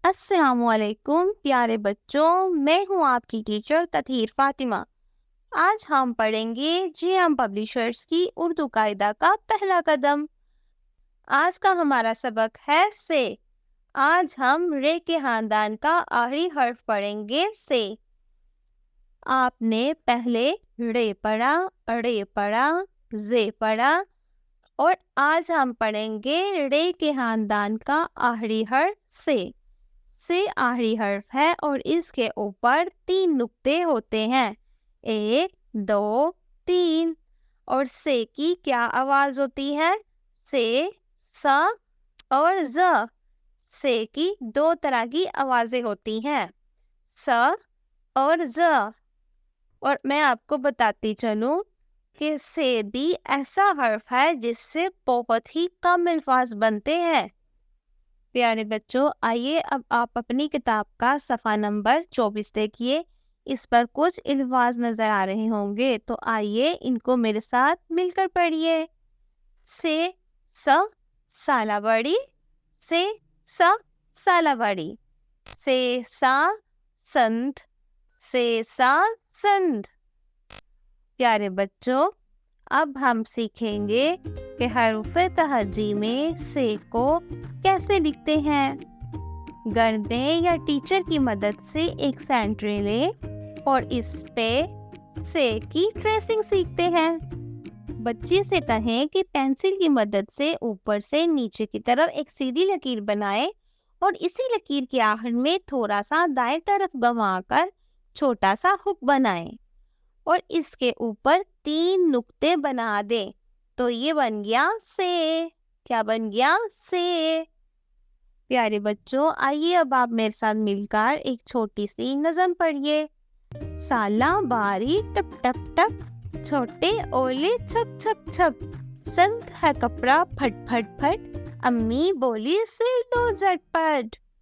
السلام علیکم پیارے بچوں، میں ہوں آپ کی ٹیچر تطہیر فاطمہ۔ آج ہم پڑھیں گے جے ایم پبلیشرز کی اردو قاعدہ کا پہلا قدم۔ آج کا ہمارا سبق ہے سے۔ آج ہم رے کے خاندان کا آخری حرف پڑھیں گے سے۔ آپ نے پہلے رے پڑھا، اڑے پڑھا، زے پڑھا، اور آج ہم پڑھیں گے رے کے خاندان کا آخری حرف سے آخری حرف ہے اور اس کے اوپر 3 نقطے ہوتے ہیں، 1 2 3۔ اور سے کی کیا آواز ہوتی ہے؟ سے، سا اور ز۔ سے کی 2 طرح کی آوازیں ہوتی ہیں، س اور ز۔ اور میں آپ کو بتاتی چلوں کہ سے بھی ایسا حرف ہے جس سے بہت ہی کم الفاظ بنتے ہیں۔ پیارے بچوں، آئیے اب آپ اپنی کتاب کا صفحہ نمبر 24 دیکھیے۔ اس پر کچھ الفاظ نظر آ رہے ہوں گے، تو آئیے ان کو میرے ساتھ مل کر پڑھیے۔ سے سا سالہ بڑی، سے سا سالہ بڑی، سے سا سنت، سے سا سند۔ پیارے بچوں، اب ہم سیکھیں گے کہ حروف تہجی میں سے کو کیسے لکھتے ہیں۔ گھر میں یا ٹیچر کی مدد سے ایک سینٹری لیں اور اس پہ سے کی ٹریسنگ سیکھتے ہیں۔ بچی سے کہیں کہ پینسل کی مدد سے اوپر سے نیچے کی طرف ایک سیدھی لکیر بنائے اور اسی لکیر کے آخر میں تھوڑا سا دائیں طرف گھما کر چھوٹا سا ہک بنائیں اور اس کے اوپر 3 نقطے بنا دیں، تو یہ بن گیا سے۔ کیا بن گیا؟ سے۔ پیارے بچوں، آئیے اب آپ میرے ساتھ مل کر ایک چھوٹی سی نظم پڑھیے۔ سالہ باری ٹپ ٹپ ٹپ، چھوٹے اولے چھپ چھپ چھپ، سنت ہے کپڑا پھٹ پھٹ پھٹ، امی بولی سل دو جھٹ پٹ۔